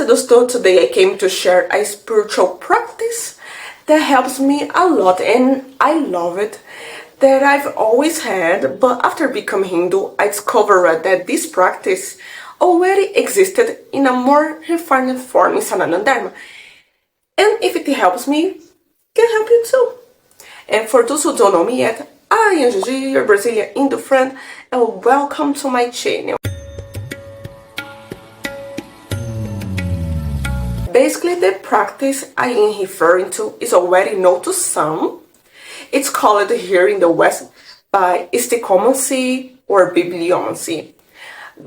Dosto, today I came to share a spiritual practice that helps me a lot and I love it, that I've always had, but after becoming Hindu I discovered that this practice already existed in a more refined form in Sanatana Dharma. And if it helps me, it can help you too. And for those who don't know me yet, I am Gigi, your Brazilian Hindu friend, and welcome to my channel. Basically, the practice I am referring to is already known to some. It's called here in the West by Stichomancy or Bibliomancy.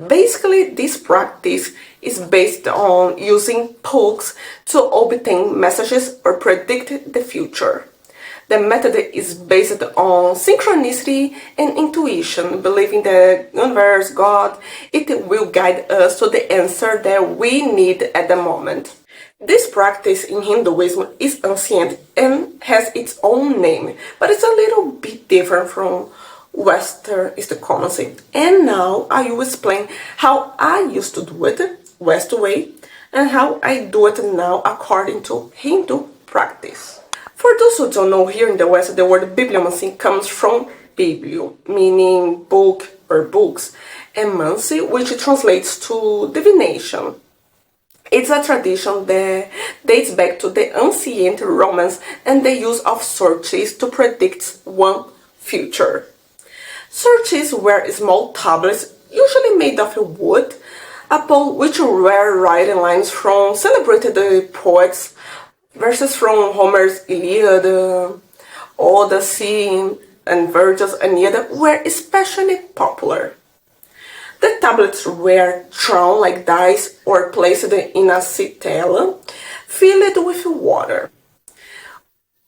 Basically, this practice is based on using books to obtain messages or predict the future. The method is based on synchronicity and intuition, believing that universe, God, it will guide us to the answer that we need at the moment. This practice in Hinduism is ancient and has its own name, but it's a little bit different from Western Stichomancy. And now I will explain how I used to do it, West way, and how I do it now according to Hindu practice. For those who don't know, here in the West, the word bibliomancy comes from biblio, meaning book or books, and mancy, which translates to divination. It's a tradition that dates back to the ancient Romans and the use of searches to predict one future. Searches were small tablets, usually made of wood, upon which were written lines from celebrated poets, verses from Homer's Iliad, Odyssey, and Virgil's Aeneid were especially popular. The tablets were thrown like dice or placed in a citella filled with water.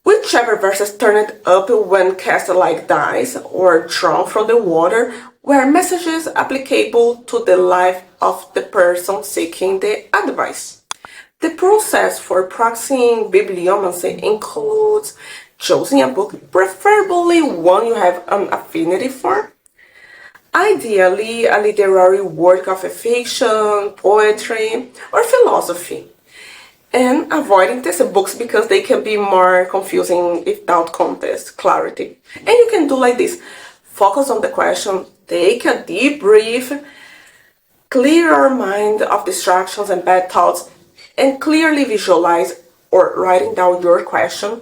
Whichever verses turned up when cast like dice or drawn from the water were messages applicable to the life of the person seeking the advice. The process for practicing bibliomancy includes choosing a book, preferably one you have an affinity for, ideally a literary work of fiction, poetry, or philosophy, and avoiding textbooks because they can be more confusing without context, clarity. And you can do like this: focus on the question, take a deep breath, clear your mind of distractions and bad thoughts, and clearly visualize or writing down your question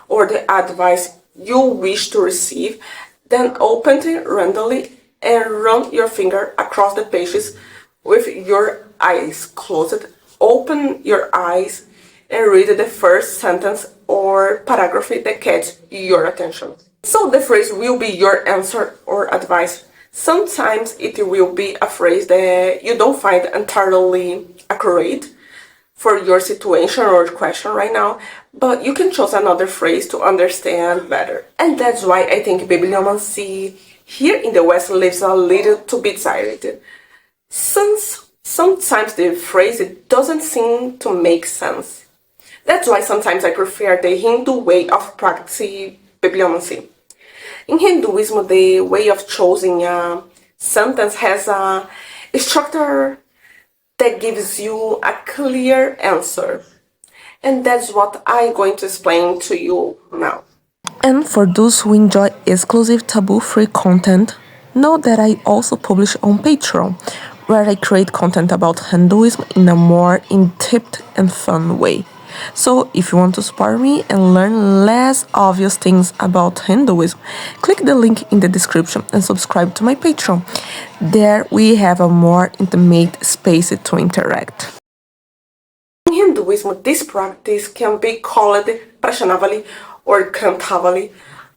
or the advice you wish to receive, then open it randomly and run your finger across the pages with your eyes closed. Open your eyes and read the first sentence or paragraph that catches your attention. So the phrase will be your answer or advice. Sometimes it will be a phrase that you don't find entirely accurate for your situation or question right now, but you can choose another phrase to understand better. And that's why I think bibliomancy here in the West leaves a little to be desired, since sometimes the phrase doesn't seem to make sense. That's why sometimes I prefer the Hindu way of practicing bibliomancy. In Hinduism, the way of choosing a sentence has a structure that gives you a clear answer. And that's what I'm going to explain to you now. And for those who enjoy exclusive taboo-free content, know that I also publish on Patreon, where I create content about Hinduism in a more in-depth and fun way. So if you want to support me and learn less obvious things about Hinduism, click the link in the description and subscribe to my Patreon. There we have a more intimate space to interact. In Hinduism, this practice can be called Prashanavali or Kantavali.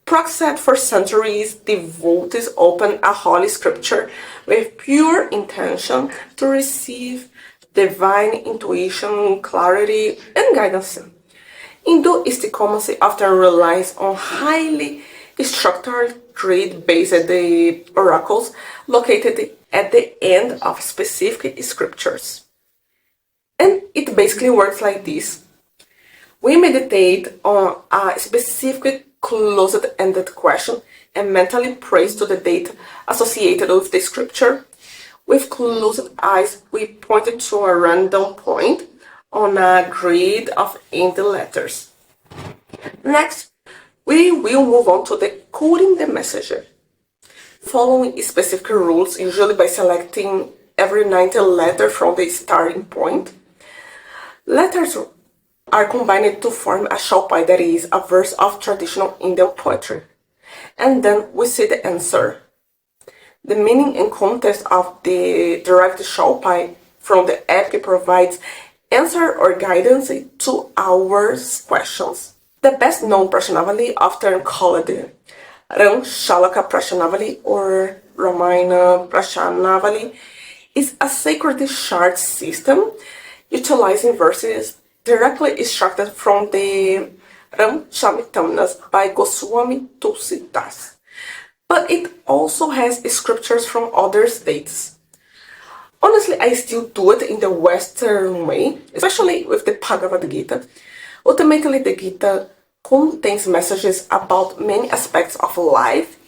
Practiced for centuries, devotees open a holy scripture with pure intention to receive divine intuition, clarity, and guidance. Hindu Stichomancy often relies on highly structured grid-based oracles located at the end of specific scriptures. And it basically works like this. We meditate on a specific closed-ended question and mentally praise to the date associated with the scripture. With closed eyes, we point to a random point on a grid of empty letters. Next, we will move on to decoding the message, following specific rules, usually by selecting every 90 letter from the starting point. Letters are combined to form a shaupai, that is, a verse of traditional Indian poetry. And then we see the answer. The meaning and context of the derived shaupai from the epic provides answer or guidance to our questions. The best known Prashanavali, often called Ram Shalaka Prashanavali or Ramayana Prashanavali, is a sacred chart system utilizing verses directly extracted from the Ramchamritamnas by Goswami Tulsidas. But it also has scriptures from other states. Honestly, I still do it in the Western way, especially with the Bhagavad Gita. Ultimately, the Gita contains messages about many aspects of life,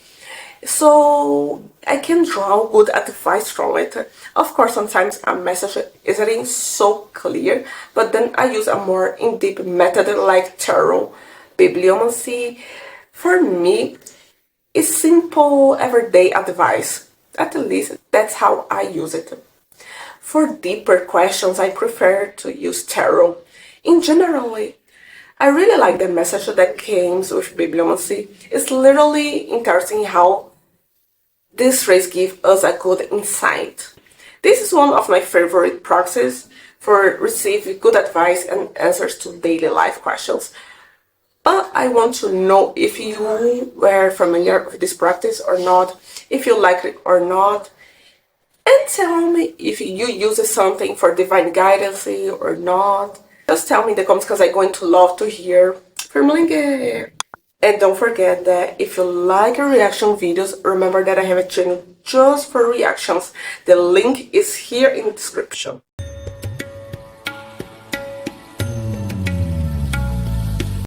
so I can draw good advice from it. Of course, sometimes a message isn't so clear, but then I use a more in-depth method like tarot, bibliomancy. For me, it's simple everyday advice. At least that's how I use it. For deeper questions, I prefer to use tarot. In general, I really like the message that comes with bibliomancy. It's literally interesting how this phrase gives us a good insight. This is one of my favorite practices for receiving good advice and answers to daily life questions. But I want to know if you were familiar with this practice or not, if you like it or not, and tell me if you use something for divine guidance or not. Just tell me in the comments because I'm going to love to hear from you. And don't forget that if you like reaction videos, remember that I have a channel just for reactions. The link is here in the description.